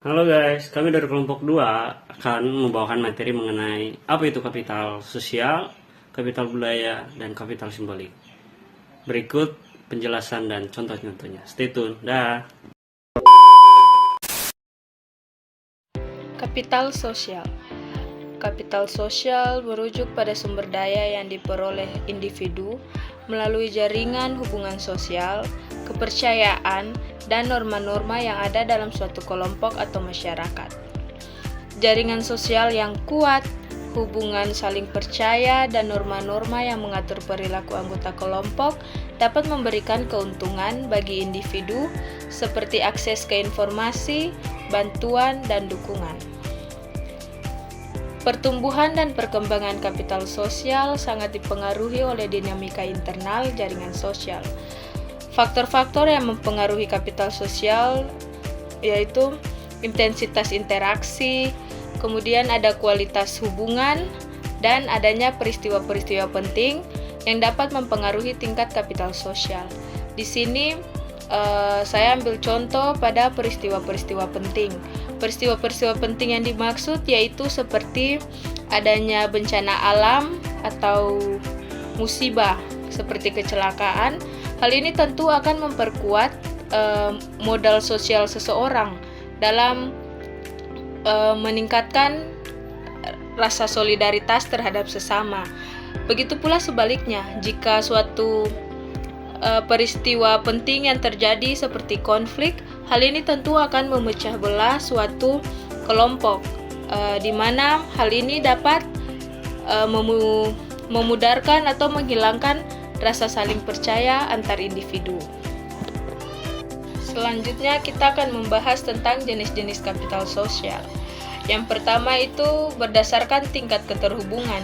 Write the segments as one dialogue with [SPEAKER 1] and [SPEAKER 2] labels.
[SPEAKER 1] Halo guys, kami dari kelompok 2 akan membawakan materi mengenai apa itu kapital sosial, kapital budaya, dan kapital simbolik. Berikut penjelasan dan contoh-contohnya. Stay tune. Dah.
[SPEAKER 2] Kapital sosial. Kapital sosial merujuk pada sumber daya yang diperoleh individu melalui jaringan hubungan sosial, kepercayaan, dan norma-norma yang ada dalam suatu kelompok atau masyarakat. Jaringan sosial yang kuat, hubungan saling percaya, dan norma-norma yang mengatur perilaku anggota kelompok dapat memberikan keuntungan bagi individu seperti akses ke informasi, bantuan, dan dukungan. Pertumbuhan dan perkembangan kapital sosial sangat dipengaruhi oleh dinamika internal jaringan sosial. Faktor-faktor yang mempengaruhi kapital sosial yaitu intensitas interaksi, kemudian ada kualitas hubungan, dan adanya peristiwa-peristiwa penting yang dapat mempengaruhi tingkat kapital sosial. Di sini saya ambil contoh pada peristiwa-peristiwa penting. Peristiwa-peristiwa penting yang dimaksud yaitu seperti adanya bencana alam atau musibah seperti kecelakaan. Hal ini tentu akan memperkuat modal sosial seseorang dalam meningkatkan rasa solidaritas terhadap sesama. Begitu pula sebaliknya, jika suatu peristiwa penting yang terjadi seperti konflik, hal ini tentu akan memecah belah suatu kelompok, di mana hal ini dapat memudarkan atau menghilangkan rasa saling percaya antar individu. Selanjutnya kita akan membahas tentang jenis-jenis kapital sosial. Yang pertama itu berdasarkan tingkat keterhubungan.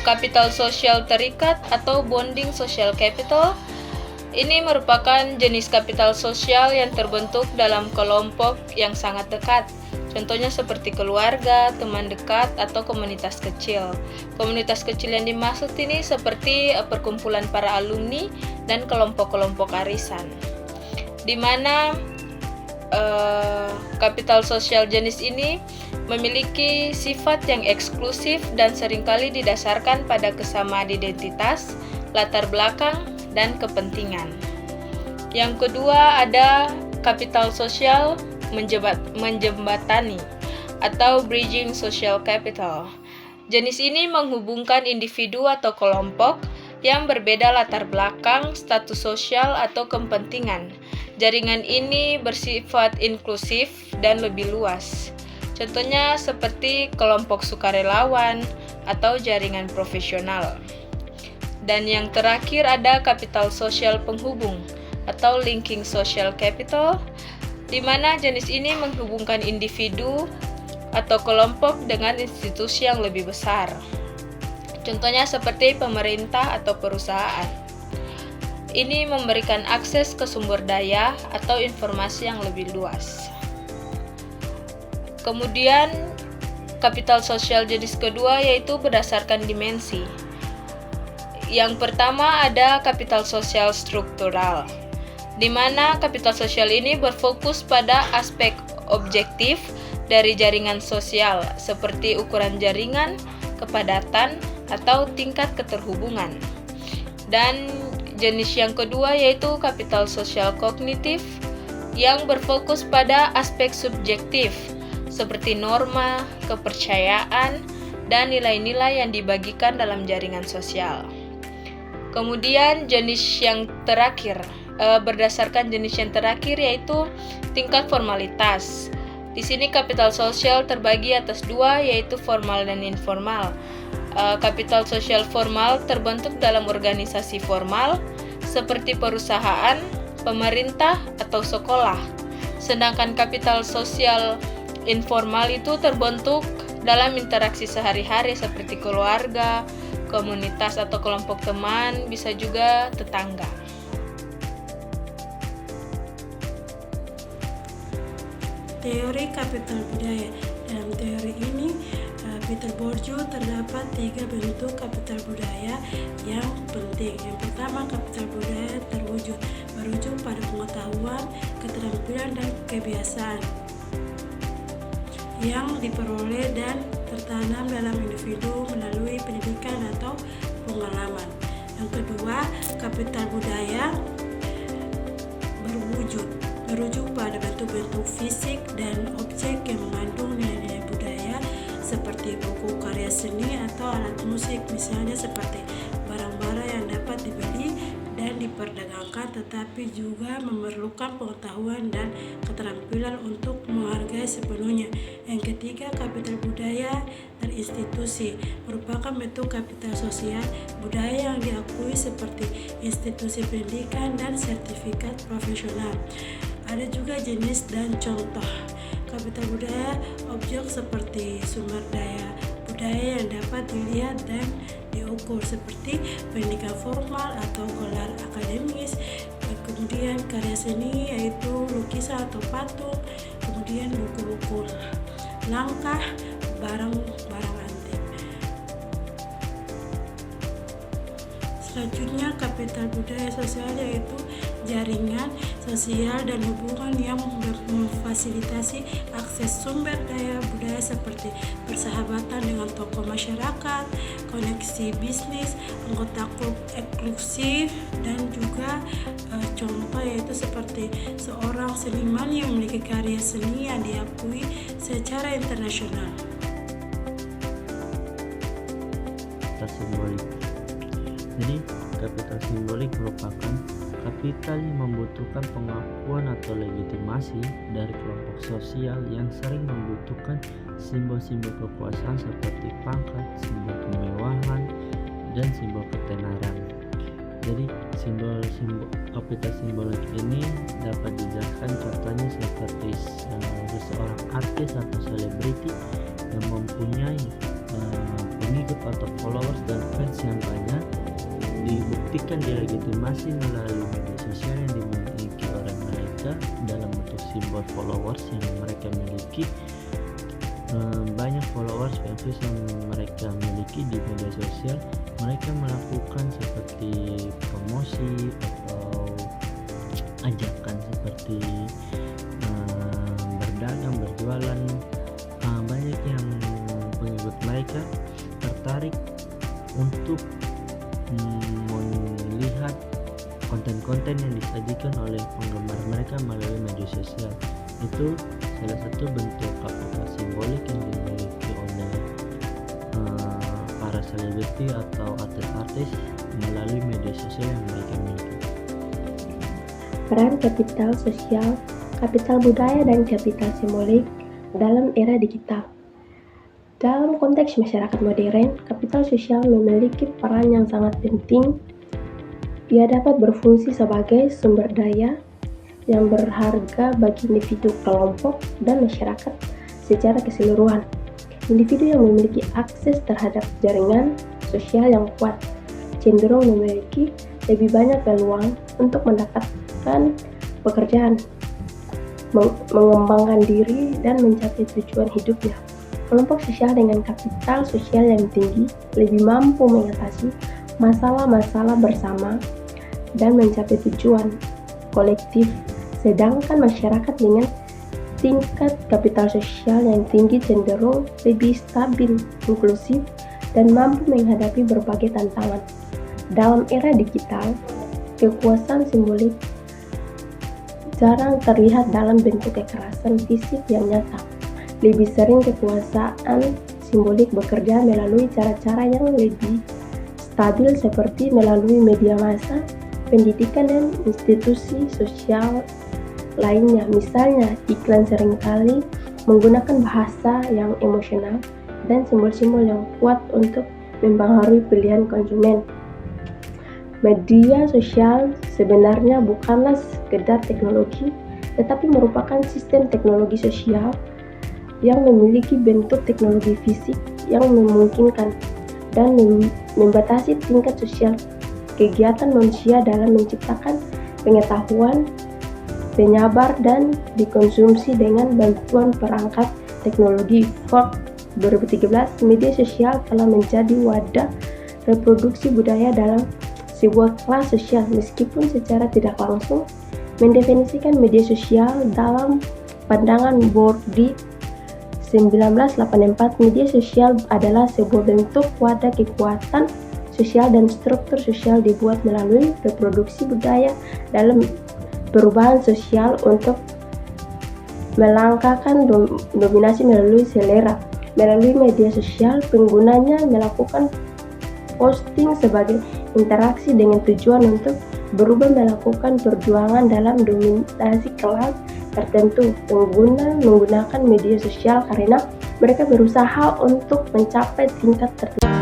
[SPEAKER 2] Kapital sosial terikat atau bonding social capital ini merupakan jenis kapital sosial yang terbentuk dalam kelompok yang sangat dekat. Contohnya seperti keluarga, teman dekat, atau komunitas kecil. Komunitas kecil yang dimaksud ini seperti perkumpulan para alumni dan kelompok-kelompok arisan. Di mana kapital sosial jenis ini memiliki sifat yang eksklusif dan seringkali didasarkan pada kesamaan identitas, latar belakang, dan kepentingan. Yang kedua ada kapital sosial menjembatani atau bridging social capital. Jenis ini menghubungkan individu atau kelompok yang berbeda latar belakang, status sosial, atau kepentingan. Jaringan ini bersifat inklusif dan lebih luas. Contohnya seperti kelompok sukarelawan atau jaringan profesional. Dan yang terakhir ada kapital sosial penghubung atau linking social capital, di mana jenis ini menghubungkan individu atau kelompok dengan institusi yang lebih besar. Contohnya seperti pemerintah atau perusahaan. Ini memberikan akses ke sumber daya atau informasi yang lebih luas. Kemudian, kapital sosial jenis kedua yaitu berdasarkan dimensi. Yang pertama ada kapital sosial struktural, di mana kapital sosial ini berfokus pada aspek objektif dari jaringan sosial, seperti ukuran jaringan, kepadatan, atau tingkat keterhubungan. Dan jenis yang kedua yaitu kapital sosial kognitif, yang berfokus pada aspek subjektif, seperti norma, kepercayaan, dan nilai-nilai yang dibagikan dalam jaringan sosial. Kemudian jenis yang terakhir, berdasarkan jenis yang terakhir yaitu tingkat formalitas. Di sini kapital sosial terbagi atas dua, yaitu formal dan informal. Kapital sosial formal terbentuk dalam organisasi formal seperti perusahaan, pemerintah, atau sekolah. Sedangkan kapital sosial informal itu terbentuk dalam interaksi sehari-hari seperti keluarga, komunitas atau kelompok teman, bisa juga tetangga.
[SPEAKER 3] Teori kapital budaya. Dalam teori ini, Peter Bourdieu terdapat 3 bentuk kapital budaya yang penting. Yang pertama, kapital budaya merujuk pada pengetahuan, keterampilan, dan kebiasaan yang diperoleh dan tertanam dalam individu melalui pendidikan atau pengalaman. Yang kedua, kapital budaya merujuk pada bentuk-bentuk fisik dan objek yang mengandung nilai-nilai budaya seperti buku karya seni atau alat musik, misalnya seperti barang-barang yang dapat dibeli dan diperdagangkan tetapi juga memerlukan pengetahuan dan keterampilan untuk menghargai sepenuhnya. Yang ketiga, kapital budaya terinstitusi merupakan bentuk kapital sosial budaya yang diakui seperti institusi pendidikan dan sertifikat profesional. Ada juga jenis dan contoh kapital budaya objek seperti sumber daya budaya yang dapat dilihat dan diukur seperti pendidikan formal atau gelar akademis, kemudian karya seni yaitu lukisan atau patung, kemudian buku-buku langkah, barang-barang antik. Selanjutnya, kapital budaya sosial yaitu jaringan sosial dan hubungan yang memfasilitasi akses sumber daya budaya seperti persahabatan dengan tokoh masyarakat, koneksi bisnis, anggota klub eksklusif, dan juga contoh yaitu seperti seorang seniman yang memiliki karya seni yang diakui secara internasional.
[SPEAKER 4] Simbolik. Jadi, kapital simbolik merupakan kapital yang membutuhkan pengakuan atau legitimasi dari kelompok sosial yang sering membutuhkan simbol-simbol kekuasaan seperti pangkat, simbol kemewahan, dan simbol ketenaran. Jadi, simbol-simbol kapital simbolik ini dapat dijelaskan contohnya seperti seseorang artis atau selebriti yang mempunyai pengikut atau followers dan fans yang banyak, dibuktikan dilegitimasi melalui media sosial yang dimiliki oleh mereka dalam bentuk simbol followers yang mereka miliki. Banyak followers fans yang mereka miliki di media sosial, mereka melakukan seperti promosi atau ajakan seperti berdagang, berjualan. Banyak yang pengikut mereka tertarik untuk melihat konten-konten yang disajikan oleh penggemar mereka melalui media sosial. Itu salah satu bentuk kapital simbolik yang dimiliki oleh para selebriti atau artis-artis melalui media sosial yang mereka miliki.
[SPEAKER 5] Peran kapital sosial, kapital budaya, dan kapital simbolik dalam era digital. Dalam konteks masyarakat modern, kapital sosial memiliki peran yang sangat penting. Ia dapat berfungsi sebagai sumber daya yang berharga bagi individu, kelompok, dan masyarakat secara keseluruhan. Individu yang memiliki akses terhadap jaringan sosial yang kuat cenderung memiliki lebih banyak peluang untuk mendapatkan pekerjaan, mengembangkan diri, dan mencapai tujuan hidupnya. Kelompok sosial dengan kapital sosial yang tinggi lebih mampu mengatasi masalah-masalah bersama dan mencapai tujuan kolektif, sedangkan masyarakat dengan tingkat kapital sosial yang tinggi cenderung lebih stabil, inklusif, dan mampu menghadapi berbagai tantangan. Dalam era digital, kekuasaan simbolik jarang terlihat dalam bentuk kekerasan fisik yang nyata. Lebih sering kekuasaan simbolik bekerja melalui cara-cara yang lebih stabil seperti melalui media massa, pendidikan, dan institusi sosial lainnya. Misalnya, iklan seringkali menggunakan bahasa yang emosional dan simbol-simbol yang kuat untuk mempengaruhi pilihan konsumen. Media sosial sebenarnya bukanlah sekedar teknologi, tetapi merupakan sistem teknologi sosial yang memiliki bentuk teknologi fisik yang memungkinkan dan membatasi tingkat sosial kegiatan manusia dalam menciptakan pengetahuan, penyebar, dan dikonsumsi dengan bantuan perangkat teknologi. Forbes 2013, media sosial telah menjadi wadah reproduksi budaya dalam sebuah kelas sosial, meskipun secara tidak langsung. Mendefinisikan media sosial dalam pandangan Bourdieu 1984, media sosial adalah sebuah bentuk wadah kekuatan sosial dan struktur sosial dibuat melalui reproduksi budaya dalam perubahan sosial untuk melangkahkan dominasi melalui selera. Melalui media sosial, penggunanya melakukan posting sebagai interaksi dengan tujuan untuk berubah melakukan perjuangan dalam dominasi kelas tertentu. Pengguna menggunakan media sosial karena mereka berusaha untuk mencapai tingkat tertentu.